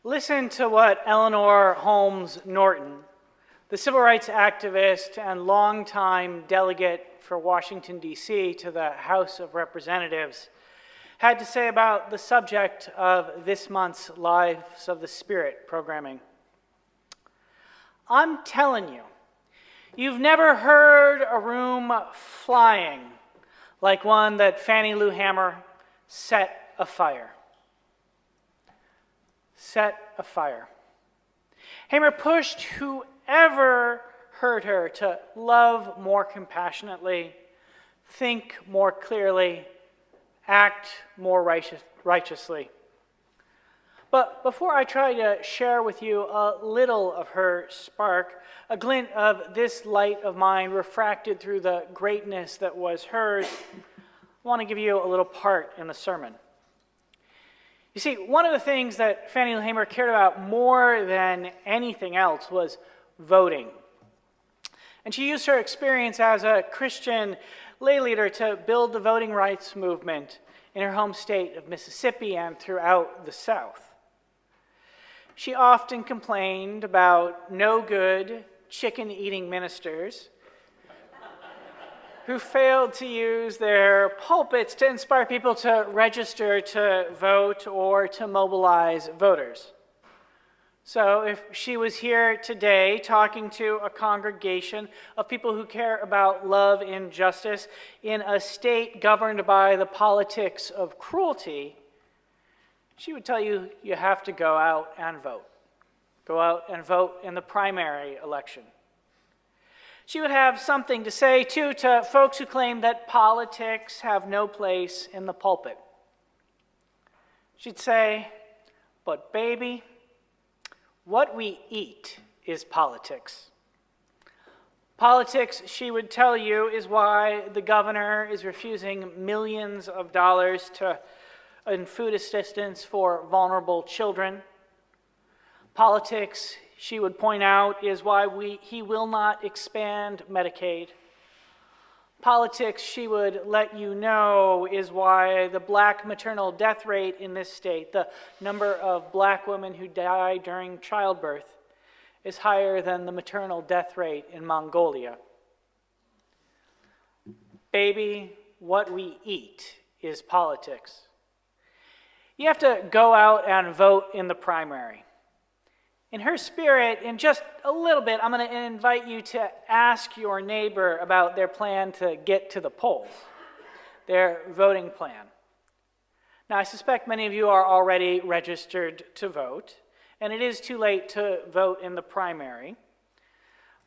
Listen to what Eleanor Holmes Norton, the civil rights activist and longtime delegate for Washington, D.C. to the House of Representatives, had to say about the subject of this month's Lives of the Spirit programming. I'm telling you, you've never heard a room flying like one that Fannie Lou Hamer set afire. Set afire. Hamer pushed whoever heard her to love more compassionately, think more clearly, act more righteously. But before I try to share with you a little of her spark, a glint of this light of mine refracted through the greatness that was hers, I want to give you a little part in the sermon. You see, one of the things that Fannie Lou Hamer cared about more than anything else was voting. And she used her experience as a Christian lay leader to build the voting rights movement in her home state of Mississippi and throughout the South. She often complained about no-good, chicken-eating ministers who failed to use their pulpits to inspire people to register to vote or to mobilize voters. So if she was here today talking to a congregation of people who care about love and justice in a state governed by the politics of cruelty, she would tell you, you have to go out and vote. Go out and vote in the primary election. She would have something to say, too, to folks who claim that politics have no place in the pulpit. She'd say, but baby, what we eat is politics. Politics, she would tell you, is why the governor is refusing millions of dollars in food assistance for vulnerable children. Politics, she would point out, is why he will not expand Medicaid. Politics, she would let you know, is why the black maternal death rate in this state, the number of black women who die during childbirth, is higher than the maternal death rate in Mongolia. Baby, what we eat is politics. You have to go out and vote in the primary. In her spirit, in just a little bit, I'm going to invite you to ask your neighbor about their plan to get to the polls, their voting plan. Now, I suspect many of you are already registered to vote, and it is too late to vote in the primary.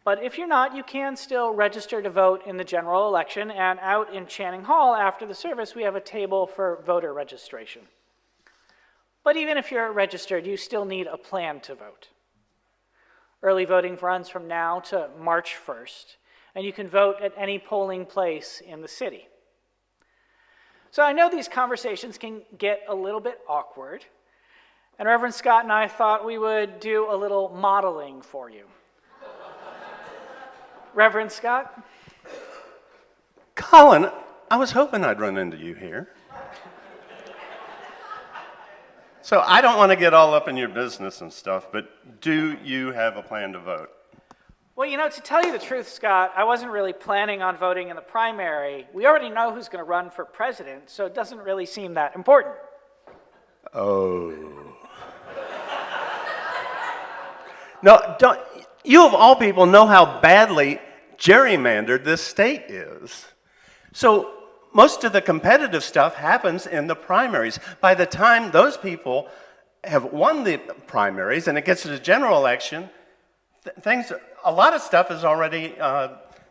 But if you're not, you can still register to vote in the general election, and out in Channing Hall after the service, we have a table for voter registration. But even if you're registered, you still need a plan to vote. Early voting runs from now to March 1st, and you can vote at any polling place in the city. So I know these conversations can get a little bit awkward, and Reverend Scott and I thought we would do a little modeling for you. Reverend Scott? Colin, I was hoping I'd run into you here. So I don't want to get all up in your business and stuff, but do you have a plan to vote? Well, to tell you the truth, Scott, I wasn't really planning on voting in the primary. We already know who's going to run for president, so it doesn't really seem that important. Oh. No, you of all people know how badly gerrymandered this state is. So most of the competitive stuff happens in the primaries. By the time those people have won the primaries and it gets to the general election, a lot of stuff is already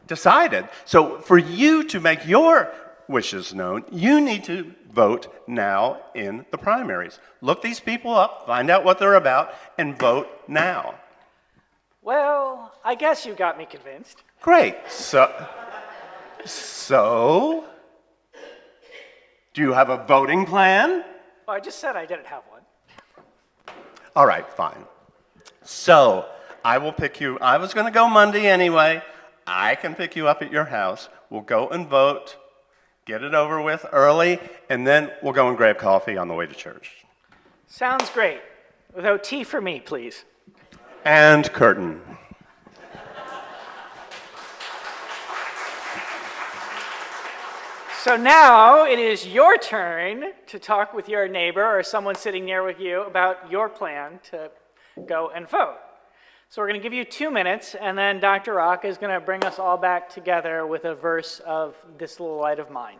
decided. So for you to make your wishes known, you need to vote now in the primaries. Look these people up, find out what they're about, and vote now. Well, I guess you got me convinced. Great. So, do you have a voting plan? Well, I just said I didn't have one. All right, fine. So, I will pick you. I was going to go Monday anyway. I can pick you up at your house. We'll go and vote, get it over with early, and then we'll go and grab coffee on the way to church. Sounds great. Without tea for me, please. And curtain. So now it is your turn to talk with your neighbor or someone sitting near with you about your plan to go and vote. So we're going to give you 2 minutes, and then Dr. Rock is going to bring us all back together with a verse of This Little Light of Mine.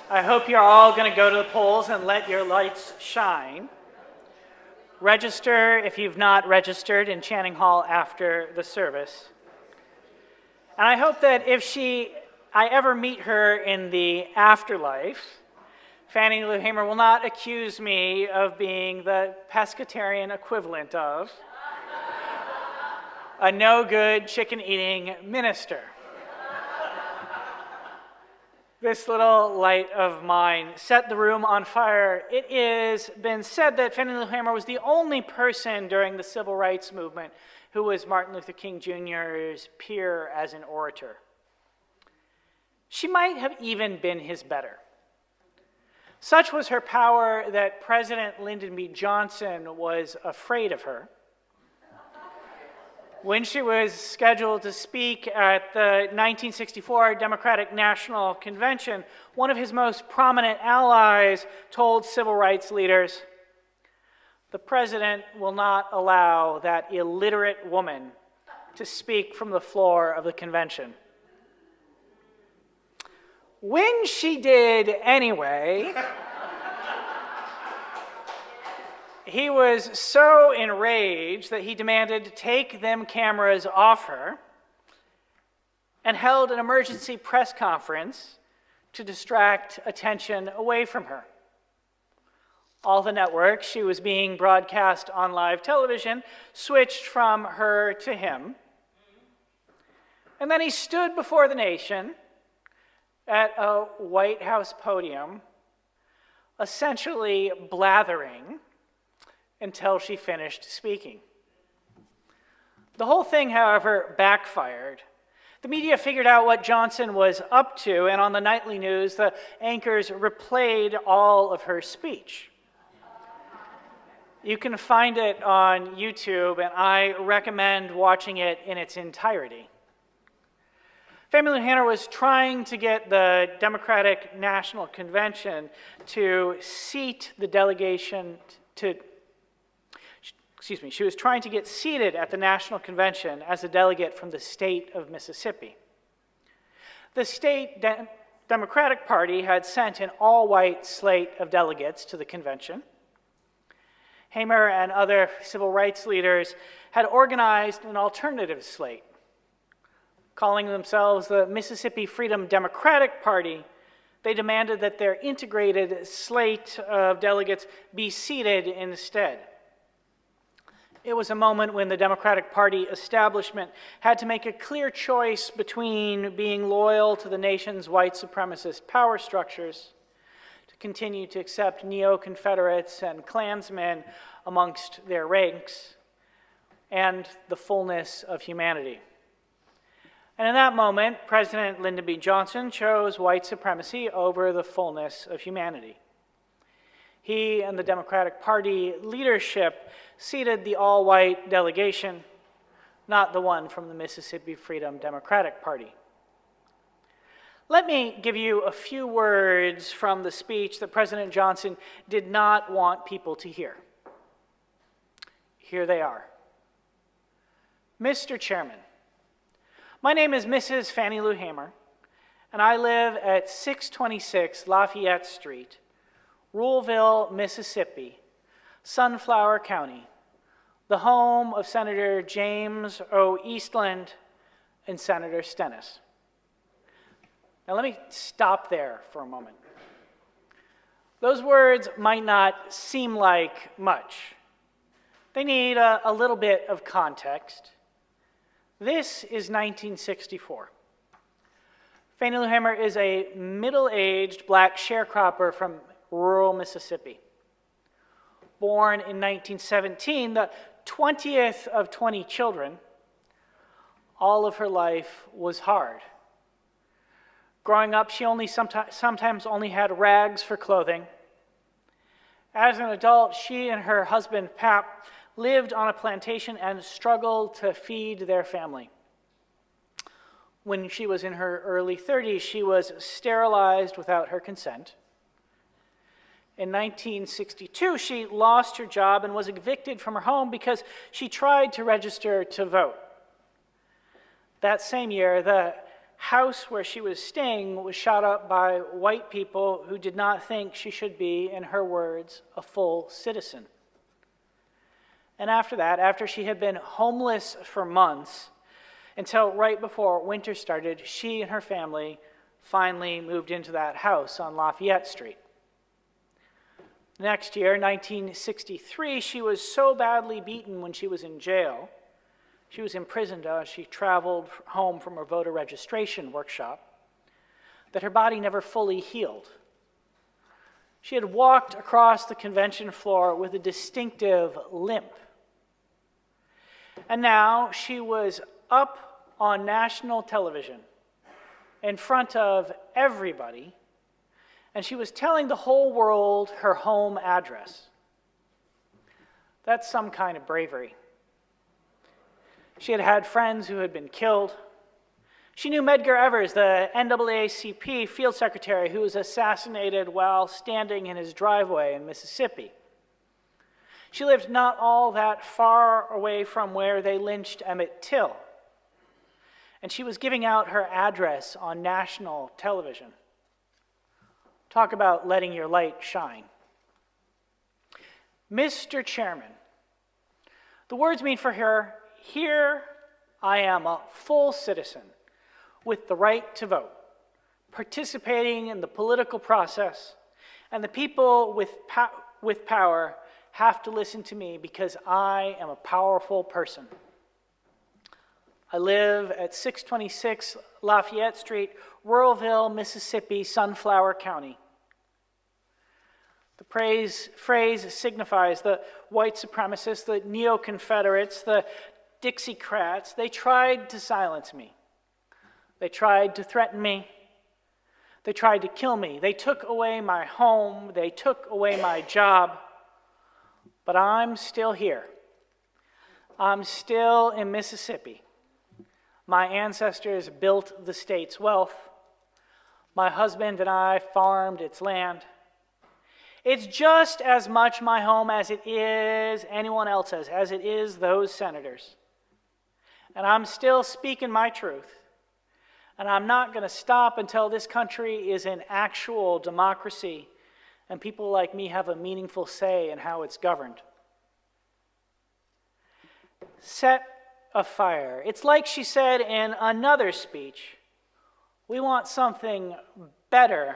I hope you're all going to go to the polls and let your lights shine. Register if you've not registered in Channing Hall after the service. And I hope that if I ever meet her in the afterlife, Fannie Lou Hamer will not accuse me of being the pescatarian equivalent of a no-good chicken-eating minister. This little light of mine set the room on fire. It has been said that Fannie Lou Hamer was the only person during the civil rights movement who was Martin Luther King Jr.'s peer as an orator. She might have even been his better. Such was her power that President Lyndon B. Johnson was afraid of her. When she was scheduled to speak at the 1964 Democratic National Convention, one of his most prominent allies told civil rights leaders, "The president will not allow that illiterate woman to speak from the floor of the convention." When she did anyway, he was so enraged that he demanded to take them cameras off her and held an emergency press conference to distract attention away from her. All the networks she was being broadcast on live television switched from her to him. And then he stood before the nation at a White House podium, essentially blathering until she finished speaking. The whole thing, however, backfired. The media figured out what Johnson was up to, and on the nightly news, the anchors replayed all of her speech. You can find it on YouTube, and I recommend watching it in its entirety. Fannie Lou Hamer was trying to get the Democratic National Convention to seat the delegation she was trying to get seated at the National Convention as a delegate from the state of Mississippi. The state Democratic Party had sent an all-white slate of delegates to the convention. Hamer and other civil rights leaders had organized an alternative slate. Calling themselves the Mississippi Freedom Democratic Party, they demanded that their integrated slate of delegates be seated instead. It was a moment when the Democratic Party establishment had to make a clear choice between being loyal to the nation's white supremacist power structures, to continue to accept neo-Confederates and Klansmen amongst their ranks, and the fullness of humanity. And in that moment, President Lyndon B. Johnson chose white supremacy over the fullness of humanity. He and the Democratic Party leadership seated the all-white delegation, not the one from the Mississippi Freedom Democratic Party. Let me give you a few words from the speech that President Johnson did not want people to hear. Here they are. Mr. Chairman, my name is Mrs. Fannie Lou Hamer, and I live at 626 Lafayette Street, Ruleville, Mississippi, Sunflower County, the home of Senator James O. Eastland and Senator Stennis. Now let me stop there for a moment. Those words might not seem like much. They need a little bit of context. This is 1964. Fannie Lou Hamer is a middle-aged black sharecropper from rural Mississippi. Born in 1917, the 20th of 20 children, all of her life was hard. Growing up, she sometimes only had rags for clothing. As an adult, she and her husband, Pap, lived on a plantation and struggled to feed their family. When she was in her early 30s, she was sterilized without her consent. In 1962, she lost her job and was evicted from her home because she tried to register to vote. That same year, the house where she was staying was shot up by white people who did not think she should be, in her words, a full citizen. And after that, after she had been homeless for months, until right before winter started, she and her family finally moved into that house on Lafayette Street. Next year, 1963, she was so badly beaten when she was in jail. She was imprisoned as she traveled home from her voter registration workshop, that her body never fully healed. She had walked across the convention floor with a distinctive limp. And now she was up on national television in front of everybody, and she was telling the whole world her home address. That's some kind of bravery. She had had friends who had been killed. She knew Medgar Evers, the NAACP field secretary who was assassinated while standing in his driveway in Mississippi. She lived not all that far away from where they lynched Emmett Till. And she was giving out her address on national television. Talk about letting your light shine. Mr. Chairman, the words mean for her, here I am a full citizen with the right to vote, participating in the political process, and the people with power have to listen to me because I am a powerful person. I live at 626 Lafayette Street, Ruralville, Mississippi, Sunflower County. The phrase signifies the white supremacists, the neo-Confederates, the Dixiecrats. They tried to silence me. They tried to threaten me. They tried to kill me. They took away my home. They took away my job. But I'm still here. I'm still in Mississippi. My ancestors built the state's wealth. My husband and I farmed its land. It's just as much my home as it is anyone else's, as it is those senators. And I'm still speaking my truth. And I'm not going to stop until this country is an actual democracy and people like me have a meaningful say in how it's governed. Set a fire. It's like she said in another speech, we want something better.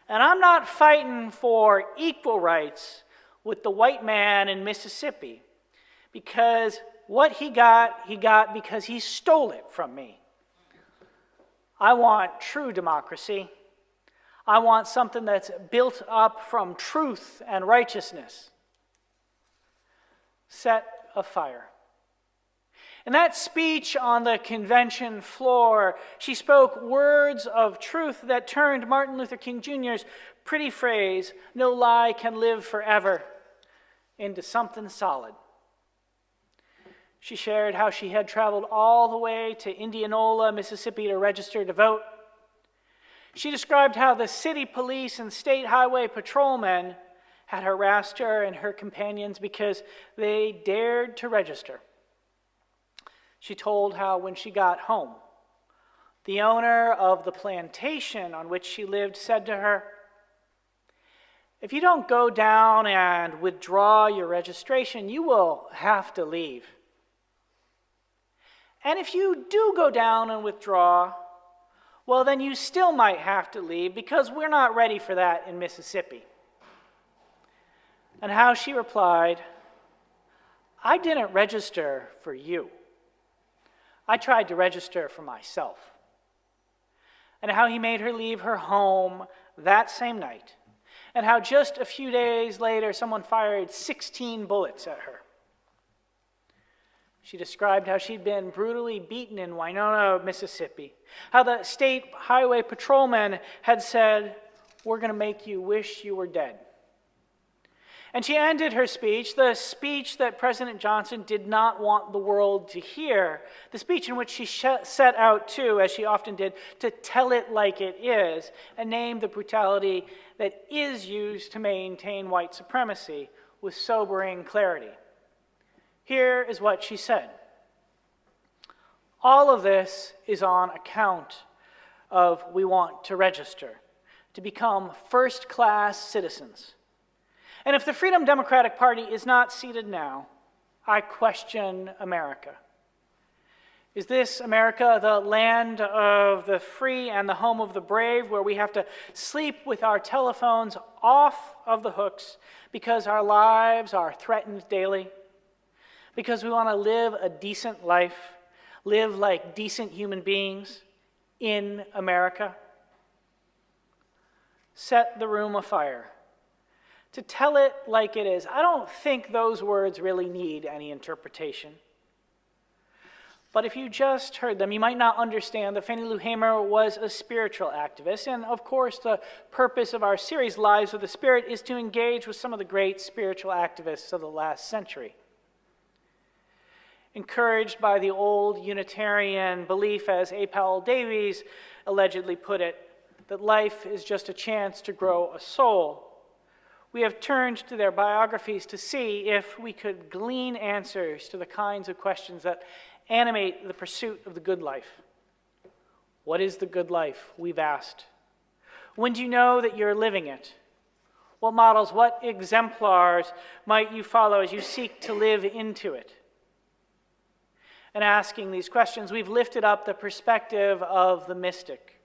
And I'm not fighting for equal rights with the white man in Mississippi, because what he got because he stole it from me. I want true democracy. I want something that's built up from truth and righteousness. Set a fire. In that speech on the convention floor, she spoke words of truth that turned Martin Luther King Jr.'s pretty phrase, "No lie can live forever," into something solid. She shared how she had traveled all the way to Indianola, Mississippi to register to vote. She described how the city police and state highway patrolmen had harassed her and her companions because they dared to register. She told how when she got home, the owner of the plantation on which she lived said to her, "If you don't go down and withdraw your registration, you will have to leave. And if you do go down and withdraw, well, then you still might have to leave because we're not ready for that in Mississippi." And how she replied, "I didn't register for you. I tried to register for myself." And how he made her leave her home that same night, and how just a few days later someone fired 16 bullets at her. She described how she'd been brutally beaten in Winona, Mississippi, how the state highway patrolmen had said, "We're going to make you wish you were dead." And she ended her speech, the speech that President Johnson did not want the world to hear, the speech in which she set out to, as she often did, to tell it like it is and name the brutality that is used to maintain white supremacy with sobering clarity. Here is what she said. All of this is on account of we want to register, to become first-class citizens. And if the Freedom Democratic Party is not seated now, I question America. Is this America the land of the free and the home of the brave, where we have to sleep with our telephones off of the hooks because our lives are threatened daily? Because we want to live a decent life, live like decent human beings in America? Set the room afire. To tell it like it is, I don't think those words really need any interpretation. But if you just heard them, you might not understand that Fannie Lou Hamer was a spiritual activist. And of course, the purpose of our series, Lives of the Spirit, is to engage with some of the great spiritual activists of the last century. Encouraged by the old Unitarian belief, as A. Powell Davies allegedly put it, that life is just a chance to grow a soul, we have turned to their biographies to see if we could glean answers to the kinds of questions that animate the pursuit of the good life. What is the good life, we've asked? When do you know that you're living it? What models, what exemplars might you follow as you seek to live into it? And asking these questions, we've lifted up the perspective of the mystic.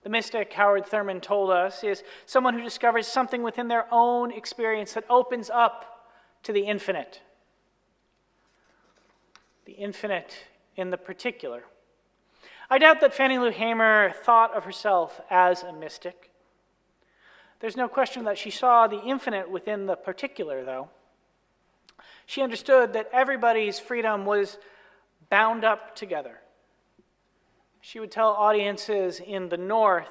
The mystic, Howard Thurman told us, is someone who discovers something within their own experience that opens up to the infinite. The infinite in the particular. I doubt that Fannie Lou Hamer thought of herself as a mystic. There's no question that she saw the infinite within the particular, though. She understood that everybody's freedom was bound up together. She would tell audiences in the North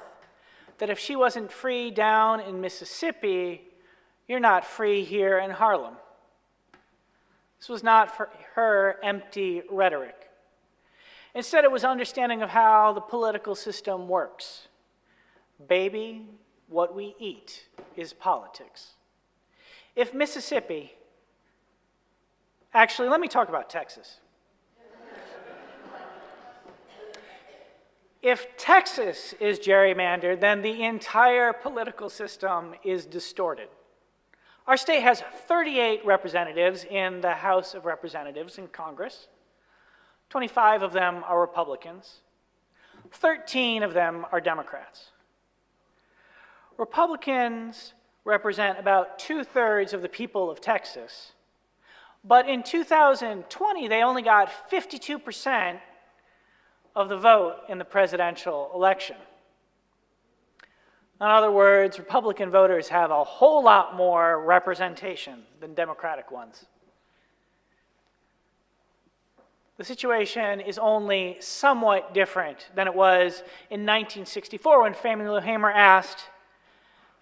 that if she wasn't free down in Mississippi, you're not free here in Harlem. This was not for her empty rhetoric. Instead, it was understanding of how the political system works. Baby, what we eat is politics. If Mississippi, actually, let me talk about Texas. If Texas is gerrymandered, then the entire political system is distorted. Our state has 38 representatives in the House of Representatives in Congress. 25 of them are Republicans. 13 of them are Democrats. Republicans represent about 2/3 of the people of Texas. But in 2020, they only got 52% of the vote in the presidential election. In other words, Republican voters have a whole lot more representation than Democratic ones. The situation is only somewhat different than it was in 1964 when Fannie Lou Hamer asked,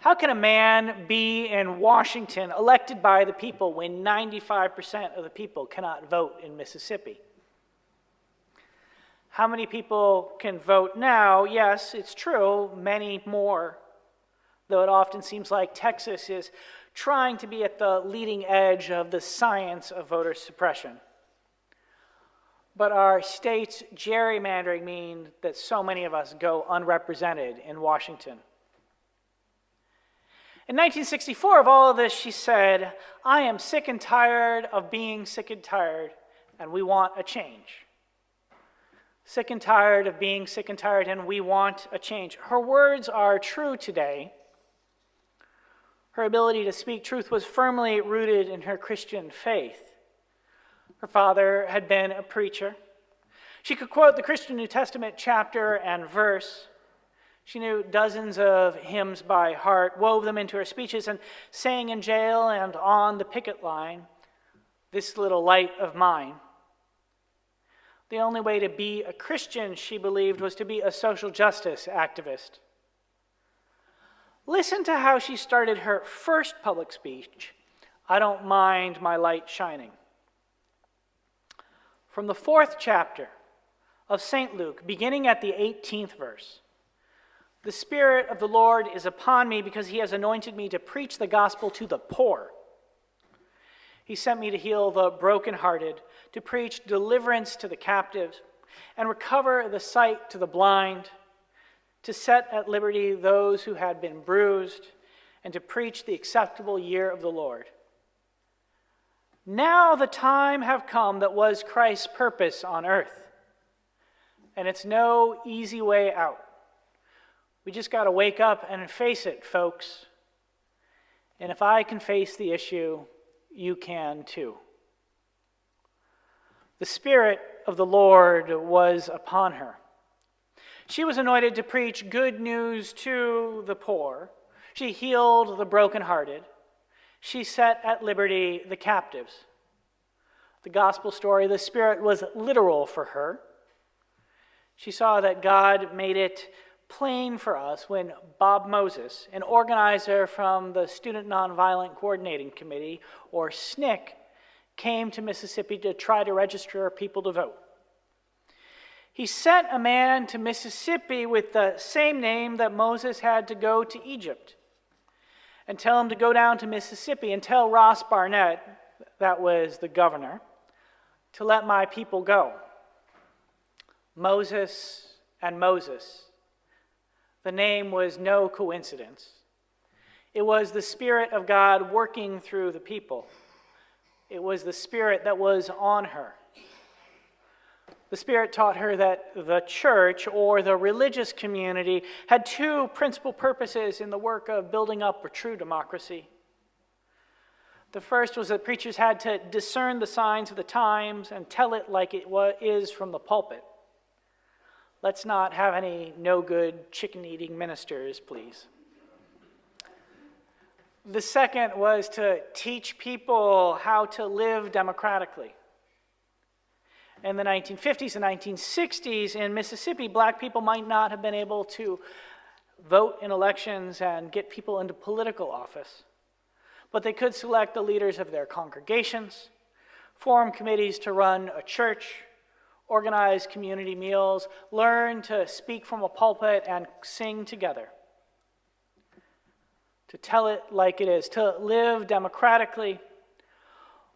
How can a man be in Washington elected by the people when 95% of the people cannot vote in Mississippi? How many people can vote now? Yes, it's true, many more, though it often seems like Texas is trying to be at the leading edge of the science of voter suppression. But our state's gerrymandering means that so many of us go unrepresented in Washington. In 1964, of all of this, she said, "I am sick and tired of being sick and tired, and we want a change." Sick and tired of being sick and tired, and we want a change. Her words are true today. Her ability to speak truth was firmly rooted in her Christian faith. Her father had been a preacher. She could quote the Christian New Testament chapter and verse. She knew dozens of hymns by heart, wove them into her speeches, and sang in jail and on the picket line, "This little light of mine." The only way to be a Christian, she believed, was to be a social justice activist. Listen to how she started her first public speech, "I don't mind my light shining." From the 4th chapter of St. Luke, beginning at the 18th verse, "The Spirit of the Lord is upon me because he has anointed me to preach the gospel to the poor. He sent me to heal the brokenhearted, to preach deliverance to the captives, and recover the sight to the blind, to set at liberty those who had been bruised, and to preach the acceptable year of the Lord." Now the time have come that was Christ's purpose on earth, and it's no easy way out. We just got to wake up and face it, folks. And if I can face the issue, you can too. The Spirit of the Lord was upon her. She was anointed to preach good news to the poor. She healed the brokenhearted. She set at liberty the captives. The gospel story, the Spirit was literal for her. She saw that God made it plain for us when Bob Moses, an organizer from the Student Nonviolent Coordinating Committee, or SNCC, came to Mississippi to try to register people to vote. He sent a man to Mississippi with the same name that Moses had to go to Egypt, and tell him to go down to Mississippi and tell Ross Barnett, that was the governor, to let my people go. Moses and Moses. The name was no coincidence. It was the Spirit of God working through the people. It was the Spirit that was on her. The Spirit taught her that the church, or the religious community, had two principal purposes in the work of building up a true democracy. The first was that preachers had to discern the signs of the times and tell it like it is from the pulpit. Let's not have any no-good chicken-eating ministers, please. The second was to teach people how to live democratically. In the 1950s and 1960s in Mississippi, black people might not have been able to vote in elections and get people into political office, but they could select the leaders of their congregations, form committees to run a church, organize community meals, learn to speak from a pulpit and sing together. To tell it like it is, to live democratically.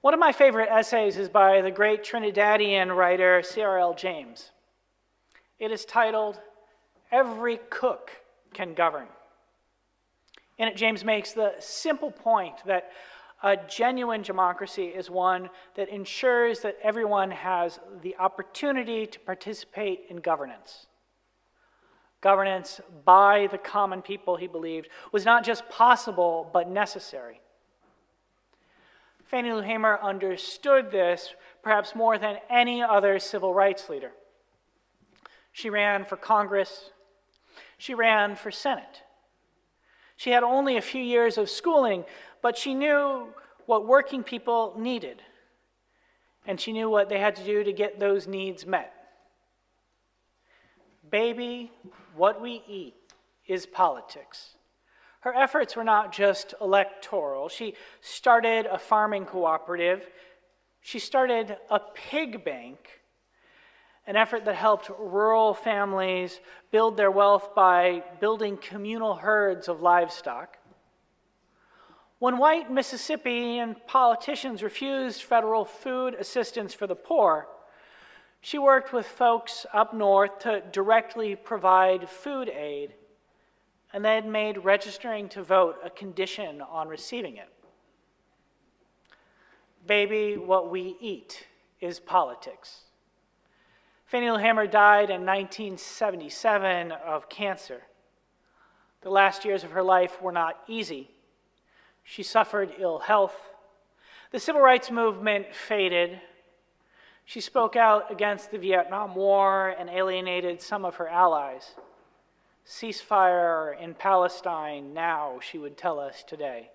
One of my favorite essays is by the great Trinidadian writer C.R.L. James. It is titled, "Every Cook Can Govern." In it, James makes the simple point that a genuine democracy is one that ensures that everyone has the opportunity to participate in governance. Governance by the common people, he believed, was not just possible, but necessary. Fannie Lou Hamer understood this perhaps more than any other civil rights leader. She ran for Congress. She ran for Senate. She had only a few years of schooling, but she knew what working people needed, and she knew what they had to do to get those needs met. Baby, what we eat is politics. Her efforts were not just electoral. She started a farming cooperative. She started a pig bank, an effort that helped rural families build their wealth by building communal herds of livestock. When white Mississippian politicians refused federal food assistance for the poor, she worked with folks up north to directly provide food aid, and then made registering to vote a condition on receiving it. Baby, what we eat is politics. Fannie Lou Hamer died in 1977 of cancer. The last years of her life were not easy. She suffered ill health. The civil rights movement faded. She spoke out against the Vietnam War and alienated some of her allies. Ceasefire in Palestine now, she would tell us today.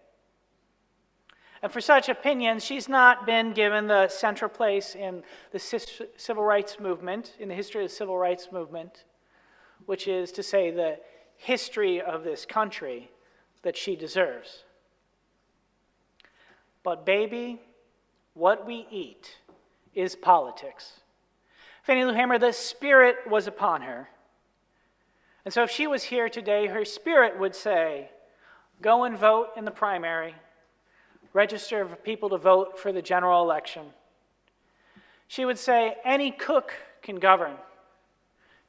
And for such opinions, she's not been given the central place in the civil rights movement, in the history of the civil rights movement, which is to say the history of this country that she deserves. But baby, what we eat is politics. Fannie Lou Hamer, the Spirit was upon her. And so if she was here today, her Spirit would say, go and vote in the primary. Register for people to vote for the general election. She would say, any cook can govern.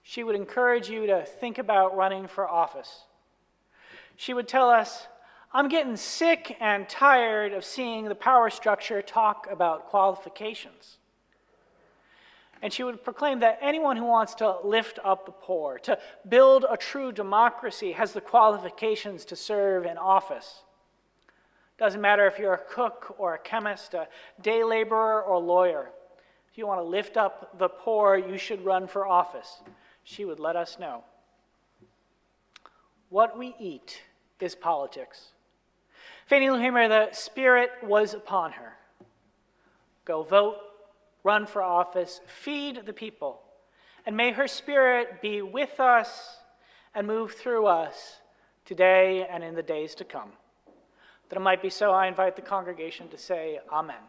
She would encourage you to think about running for office. She would tell us, I'm getting sick and tired of seeing the power structure talk about qualifications. And she would proclaim that anyone who wants to lift up the poor, to build a true democracy, has the qualifications to serve in office. Doesn't matter if you're a cook or a chemist, a day laborer or lawyer. If you want to lift up the poor, you should run for office. She would let us know. What we eat is politics. Fannie Lou Hamer, the Spirit was upon her. Go vote, run for office, feed the people, and may her Spirit be with us and move through us today and in the days to come. That it might be so, I invite the congregation to say amen.